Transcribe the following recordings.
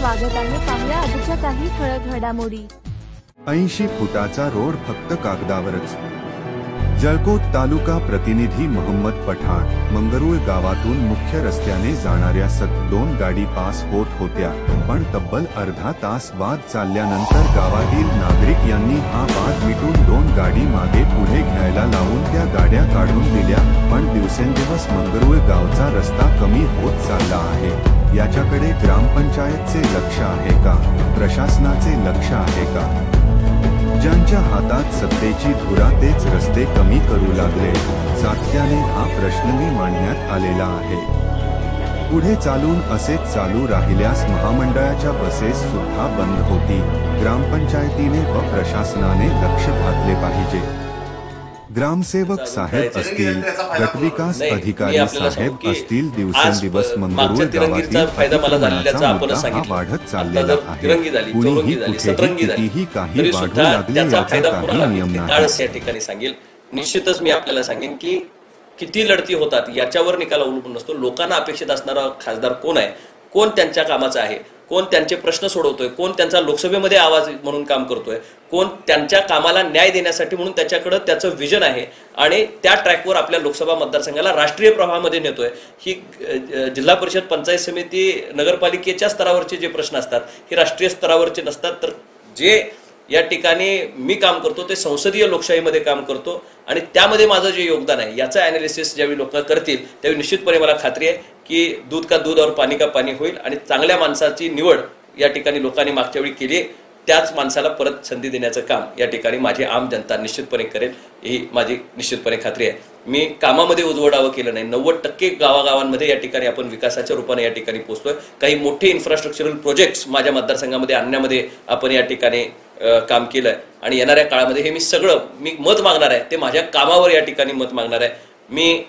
स्वागत आहे। पाहूया आजच्या काही ठळक घडामोडी। 80 फुटाचा रोड फक्त कागदावरच। जळकोट तालुका प्रतिनिधी मोहम्मद पठाण मंगरुळ गावातून मुख्य रस्त्याने जाणाऱ्या 2 गाडी पास होत होत्या, पण तब्बल अर्धा तास वाद चालल्यानंतर गावातील नागरिक यांनी हा वाद मिटून 2 गाडी मागे पुढे घ्यायला लावून त्या गाड्या काढून दिल्या। पण दिवसेंदिवस मंगरुळ गावचा रस्ता कमी होत चालला आहे। याच्याकडे ग्रामपंचायतचे लक्ष आहे का? प्रशासनाचे लक्ष आहे का? ज्यांच्या हातात सत्तेची धुरा तेच रस्ते कमी करू लागले। सातत्याने हा प्रश्नही मांडण्यात आलेला आहे। पुढे चालून असेच चालू राहिल्यास महामंडळाच्या बसेस सुद्धा बंद होती। ग्रामपंचायतीने व प्रशासनाने लक्ष घातले पाहिजे। ग्रामसेवक साहेब असतील, गटविकास अधिकारी साहेब असतील, दिवसेंदिवस मंगरुळ गावातील अतिक्रमणाचा मुद्दा हा वाढत चाललेला आहे। कुणीही कुठेही कितीही काही वाढू लागले याचा काही नियम नाही। या ठिकाणी सांगेल, निश्चितच मी आपल्याला सांगेन की किती लढती होतात याच्यावर निकाल अवलंबून नसतो। लोकांना अपेक्षित असणारा खासदार कोण आहे, कोण त्यांच्या कामाचा आहे, कोण त्यांचे प्रश्न सोडवतोय, कोण त्यांचा लोकसभेमध्ये आवाज म्हणून काम करतोय, कोण त्यांच्या कामाला न्याय देण्यासाठी म्हणून त्याच्याकडे त्याचं विजन आहे आणि त्या ट्रॅकवर आपल्या लोकसभा मतदारसंघाला राष्ट्रीय प्रवाहामध्ये नेतोय। ही जिल्हा परिषद, पंचायत समिती, नगरपालिकेच्या स्तरावरचे जे प्रश्न असतात हे राष्ट्रीय स्तरावरचे नसतात, तर जे या ठिकाणी मी काम करतो ते संसदीय लोकशाहीमध्ये काम करतो आणि त्यामध्ये माझं जे योगदान आहे याचं ॲनालिसिस ज्यावेळी लोक करतील त्यावेळी निश्चितपणे मला खात्री आहे की दूध का दूध और पाणी का पाणी होईल आणि चांगल्या माणसाची निवड या ठिकाणी लोकांनी मागच्या वेळी केली आहे, त्याच माणसाला परत संधी देण्याचं काम या ठिकाणी माझी आम जनता निश्चितपणे करेल, ही माझी निश्चितपणे खात्री आहे। मी कामामध्ये उजवडावं केलं नाही। 90% गावागावांमध्ये या ठिकाणी आपण विकासाच्या रूपाने या ठिकाणी पोहोचतोय। काही मोठे इन्फ्रास्ट्रक्चरल प्रोजेक्ट्स माझ्या मतदारसंघामध्ये आणण्यामध्ये आपण या ठिकाणी काम केलंय आणि येणाऱ्या काळामध्ये हे मी सगळं मत मागणार आहे ते माझ्या कामावर या ठिकाणी मत मागणार आहे। मी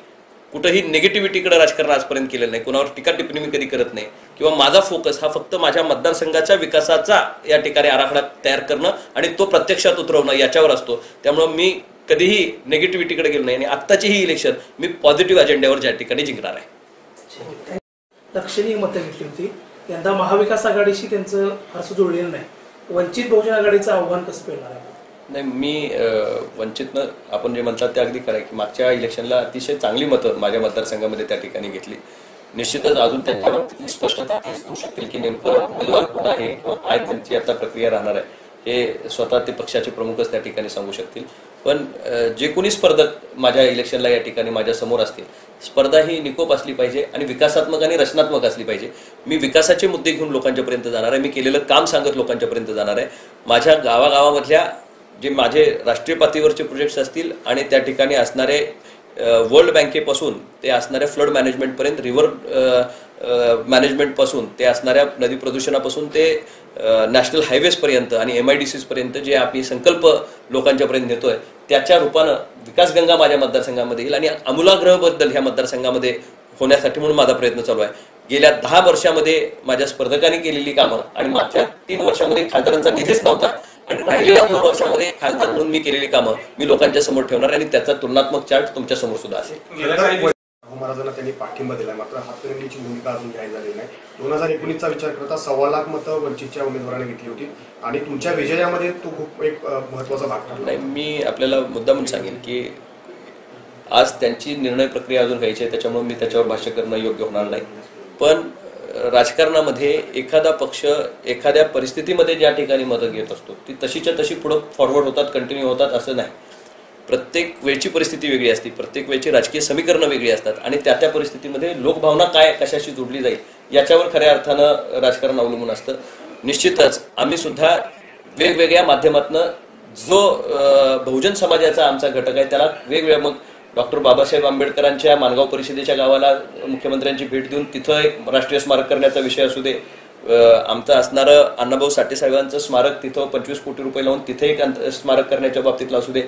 कुठेही निगेटिव्हिटीकडे राजकारण आजपर्यंत केलेलं नाही, कोणावर टीका टिप्पणी मी कधी करत नाही किंवा माझा फोकस हा फक्त माझ्या मतदारसंघाच्या विकासाचा या ठिकाणी आराखडा तयार करणं आणि तो प्रत्यक्षात उतरवणं याच्यावर असतो। त्यामुळे मी कधीही निगेटिव्हिटीकडे गेलो नाही आणि आत्ताची ही इलेक्शन मी पॉझिटिव्ह अजेंड्यावर या ठिकाणी जिंकणार आहे। लक्षणीय मतं घेतली होती। यंदा महाविकास आघाडीशी त्यांचं फारसं जुळलेलं नाही। वंचित बहुजन आघाडीचं आव्हान कसं पेलणार आहे? नाही, मी वंचितनं आपण जे म्हणतात ते अगदी खरं आहे की मागच्या इलेक्शनला अतिशय चांगली मतं माझ्या मतदारसंघामध्ये त्या ठिकाणी घेतली। निश्चितच अजून त्याच्यावर स्पष्टता होऊ शकतील की नेमकं उमेदवार कोण आहे किंवा काय त्यांची आता प्रक्रिया राहणार आहे हे स्वतः ते पक्षाचे प्रमुखच त्या ठिकाणी सांगू शकतील। पण जे कोणी स्पर्धक माझ्या इलेक्शनला या ठिकाणी माझ्या समोर असतील, स्पर्धा ही निकोप असली पाहिजे आणि विकासात्मक आणि रचनात्मक असली पाहिजे। मी विकासाचे मुद्दे घेऊन लोकांच्यापर्यंत जाणार आहे, मी केलेलं काम सांगत लोकांच्यापर्यंत जाणार आहे। माझ्या गावागावामधल्या जे माझे राष्ट्रीय पातळीवरचे प्रोजेक्ट्स असतील आणि त्या ठिकाणी असणारे वर्ल्ड बँकेपासून ते असणाऱ्या फ्लड मॅनेजमेंटपर्यंत, रिव्हर मॅनेजमेंटपासून ते असणाऱ्या नदी प्रदूषणापासून ते नॅशनल हायवेजपर्यंत आणि MIDCs जे आम्ही संकल्प लोकांच्यापर्यंत नेतोय त्याच्या रूपानं विकासगंगा माझ्या मतदारसंघामध्ये येईल आणि आमूलाग्र बदल ह्या मतदारसंघामध्ये होण्यासाठी म्हणून माझा प्रयत्न चालू आहे। गेल्या 10 वर्षामध्ये माझ्या स्पर्धकांनी केलेली कामं आणि मागच्या 3 वर्षामध्ये खासदारांचा निधीच नव्हता आणि राहिलेल्या 2 वर्षामध्ये खासदार म्हणून मी केलेली कामं मी लोकांच्या समोर ठेवणार आणि त्याचा तुलनात्मक चार्ट तुमच्या समोर सुद्धा असेल। महाराजांना त्यांनी पाठिंबा दिला, मात्र हातकणंगलेची भूमिका अजून जाहीर झालेली नाही। 2019चा विचार करता 1.25 लाख मतं वंचितच्या उमेदवाराने घेतली होती आणि तुमच्या विजयामध्ये तो खूप एक महत्त्वाचा भाग ठरला। नाही, मी आपल्याला मुद्दामून सांगेन की आज त्यांची निर्णय प्रक्रिया अजून घ्यायची आहे, त्याच्यामुळे मी त्याच्यावर भाष्य करणं योग्य होणार नाही। पण राजकारणामध्ये एखादा पक्ष एखाद्या परिस्थितीमध्ये ज्या ठिकाणी मदत घेत असतो ती तशीच्या तशी पुढे फॉरवर्ड होतात, कंटिन्यू होतात असं नाही। प्रत्येक वेळची परिस्थिती वेगळी असते, प्रत्येक वेळची राजकीय समीकरणं वेगळी असतात आणि त्या परिस्थितीमध्ये लोकभावना काय कशाशी जोडली जाईल याच्यावर खऱ्या अर्थानं राजकारण अवलंबून असतं। निश्चितच आम्ही सुद्धा वेगवेगळ्या माध्यमातनं जो बहुजन समाजाचा आमचा घटक आहे त्याला वेगवेगळ्या मग डॉक्टर बाबासाहेब आंबेडकरांच्या माणगाव परिषदेच्या गावाला मुख्यमंत्र्यांची भेट देऊन तिथं एक राष्ट्रीय स्मारक करण्याचा विषय असू दे, आमचं असणारं अण्णाभाऊ साठे साहेबांचं स्मारक तिथं 25 कोटी रुपये लावून तिथे एक स्मारक करण्याच्या बाबतीतला असू दे,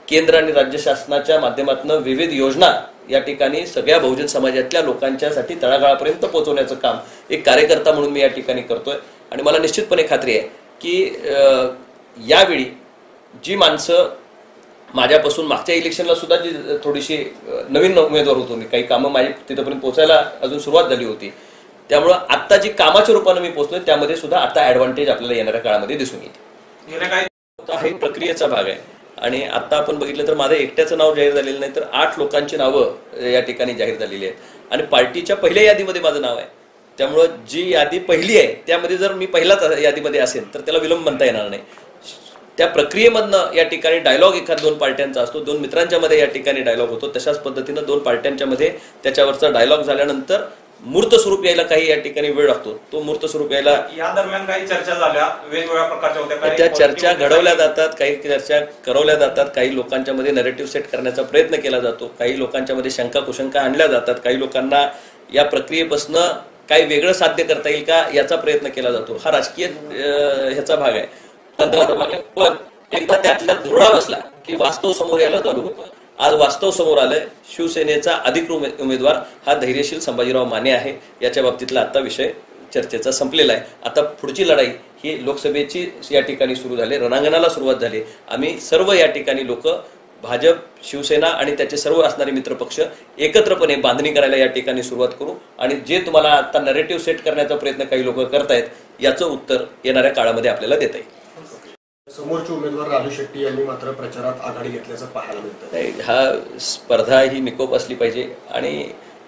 केंद्र आणि राज्य शासनाच्या माध्यमातून विविध योजना या ठिकाणी सगळ्या बहुजन समाजातल्या लोकांच्यासाठी तळागाळापर्यंत पोहोचवण्याचं काम एक कार्यकर्ता म्हणून मी या ठिकाणी करतोय आणि मला निश्चितपणे खात्री आहे की यावेळी जी माणसं माझ्यापासून मागच्या इलेक्शनला सुद्धा जी थोडीशी नवीन उमेदवार होतो, मी काही कामं माझी तिथपर्यंत पोहोचायला अजून सुरुवात झाली होती, त्यामुळं आता जी कामाच्या रूपानं मी पोहोचलोय त्यामध्ये सुद्धा आता ऍडव्हान्टेज आपल्याला येणाऱ्या काळामध्ये दिसून येईल. हा प्रक्रियेचा भाग आहे. आणि आता आपण बघितलं तर माझं एकट्याचं नाव जाहीर झालेलं नाही, तर 8 लोकांची नावं या ठिकाणी जाहीर झालेली आहेत आणि पार्टीच्या पहिल्या यादीमध्ये माझं नाव आहे. त्यामुळं जी यादी पहिली आहे त्यामध्ये जर मी पहिलाच यादीमध्ये असेल तर त्याला विलंब म्हणता येणार नाही. त्या प्रक्रियेमधनं या ठिकाणी डायलॉग एखाद 2 पार्ट्यांचा असतो, 2 मित्रांच्या मध्ये या ठिकाणी डायलॉग होतो. तशाच पद्धतीनं 2 पार्ट्यांच्या मध्ये त्याच्यावरचा डायलॉग झाल्यानंतर मूर्त स्वरूप यायला काही या ठिकाणी वेळ लागतो. तो मूर्त स्वरूप यायला या दरम्यान काही चर्चा झाल्या, वेगवेगळ्या प्रकारच्या होत्या. त्या चर्चा घडवल्या जातात, काही चर्चा करवल्या जातात, काही लोकांच्या मध्ये नरेटिव्ह सेट करण्याचा प्रयत्न केला जातो, काही लोकांच्या मध्ये शंका कुशंका आणल्या जातात, काही लोकांना या प्रक्रियेपासून काही वेगळं साध्य करता येईल का याचा प्रयत्न केला जातो. हा राजकीय ह्याचा भाग आहे, तंत्राचा भाग आहे. पण एकदा त्यातला धुळा बसला की वास्तव समोर यायला चालू होतं. आज वास्तव समोर आलंय. शिवसेनेचा अधिकृत उमेदवार हा धैर्यशील संभाजीराव माने आहे. याच्या बाबतीतला आता विषय चर्चेचा संपलेला आहे. आता पुढची लढाई ही लोकसभेची या ठिकाणी सुरू झाली, रणांगणाला सुरुवात झाली. आम्ही सर्व या ठिकाणी लोक भाजप, शिवसेना आणि त्याचे सर्व असणारे मित्रपक्ष एकत्रपणे बांधणी करायला या ठिकाणी सुरुवात करू आणि जे तुम्हाला आता नरेटिव्ह सेट करण्याचा प्रयत्न काही लोक करतायत याचं उत्तर येणाऱ्या काळामध्ये आपल्याला देता येईल. समोरचे उमेदवार राजू शेट्टी यांनी मात्र प्रचारात आघाडी घेतल्याचं पाहायला मिळतं. हा स्पर्धा ही निकोप असली पाहिजे आणि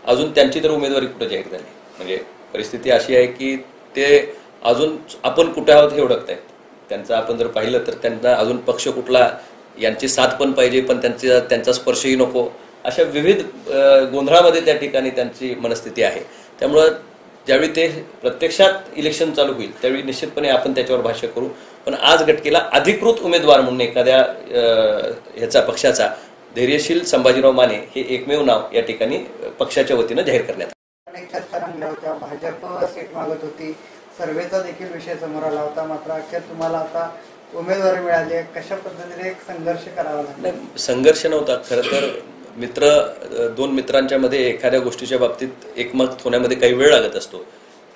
अजून त्यांची तर उमेदवारी कुठे जाहीर झाली. म्हणजे परिस्थिती अशी आहे की ते अजून आपण कुठे आहोत हे ओळखतायत. त्यांचं आपण जर पाहिलं तर त्यांना अजून पक्ष कुठला यांची साथ पण पाहिजे, पण त्यांचा स्पर्शही नको, अशा विविध गोंधळामध्ये त्या ठिकाणी त्यांची मनस्थिती आहे. त्यामुळं ज्यावेळी ते प्रत्यक्षात इलेक्शन चालू होईल त्यावेळी निश्चितपणे आपण त्याच्यावर भाष्य करू. पण आज घटकेला अधिकृत उमेदवार म्हणून एखाद्या ह्याचा पक्षाचा धैर्यशील संभाजीराव माने हे एकमेव नाव या ठिकाणी पक्षाच्या वतीनं जाहीर करण्यात आलं. अनेक चर्चा रंगल्या होत्या. भाजप सीट मागत होती, सर्वेचा देखील विषय समोर आला होता. मात्र अखेर तुम्हाला आता उमेदवारी मिळाली आहे. कशा पद्धतीने एक संघर्ष करावा लागला? संघर्ष नव्हता खरं तर. दोन मित्रांच्या मध्ये एखाद्या गोष्टीच्या बाबतीत एकमत होण्यामध्ये काही वेळ लागत असतो.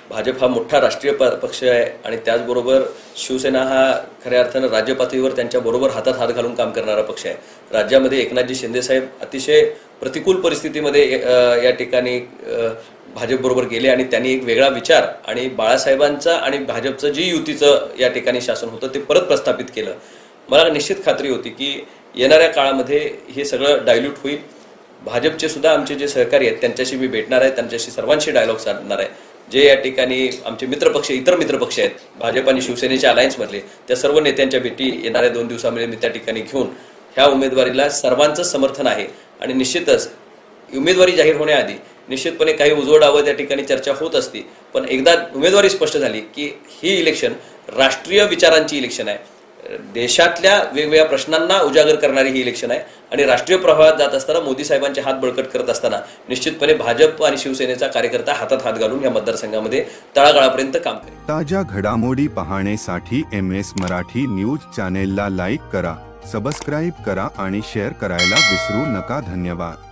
भाजप हा मोठा राष्ट्रीय पक्ष आहे आणि त्याचबरोबर शिवसेना हा खऱ्या अर्थानं राज्य पातळीवर त्यांच्या बरोबर हातात हात घालून काम करणारा पक्ष आहे. राज्यामध्ये एकनाथजी शिंदे साहेब अतिशय प्रतिकूल परिस्थितीमध्ये या ठिकाणी भाजप बरोबर गेले आणि त्यांनी एक वेगळा विचार आणि बाळासाहेबांचा आणि भाजपचं जी युतीचं या ठिकाणी शासन होतं ते परत प्रस्थापित केलं. मला निश्चित खात्री होती की येणाऱ्या काळामध्ये हे सगळं डायल्यूट होईल. भाजपचे सुद्धा आमचे जे सहकारी आहेत त्यांच्याशी मी भेटणार आहे, त्यांच्याशी सर्वांशी डायलॉग साधणार आहे. जे या ठिकाणी आमचे मित्रपक्ष, इतर मित्रपक्ष आहेत भाजप आणि शिवसेनेच्या अलायन्समधले, त्या सर्व नेत्यांच्या भेटी येणाऱ्या 2 दिवसामध्ये मी त्या ठिकाणी घेऊन ह्या उमेदवारीला सर्वांचं समर्थन आहे. आणि निश्चितच उमेदवारी जाहीर होण्याआधी निश्चितपणे काही उजवडावं त्या ठिकाणी चर्चा होत असती, पण एकदा उमेदवारी स्पष्ट झाली की ही इलेक्शन राष्ट्रीय विचारांची इलेक्शन आहे, देशातल्या वेगवेगळ्या प्रश्नांना उजागर करणारी ही इलेक्शन आहे आणि राष्ट्रीय प्रवाहात जात असताना मोदी साहेबांचे हात बळकट करत असताना निश्चितपणे भाजप आणि शिवसेनेचा कार्यकर्ता हातात हात घालून या मतदारसंघामध्ये तळागाळापर्यंत काम करेल. ताज्या घडामोडी पाहण्यासाठी MS मराठी न्यूज चॅनेलला लाईक करा, सबस्क्राईब करा आणि शेअर करायला विसरू नका. धन्यवाद.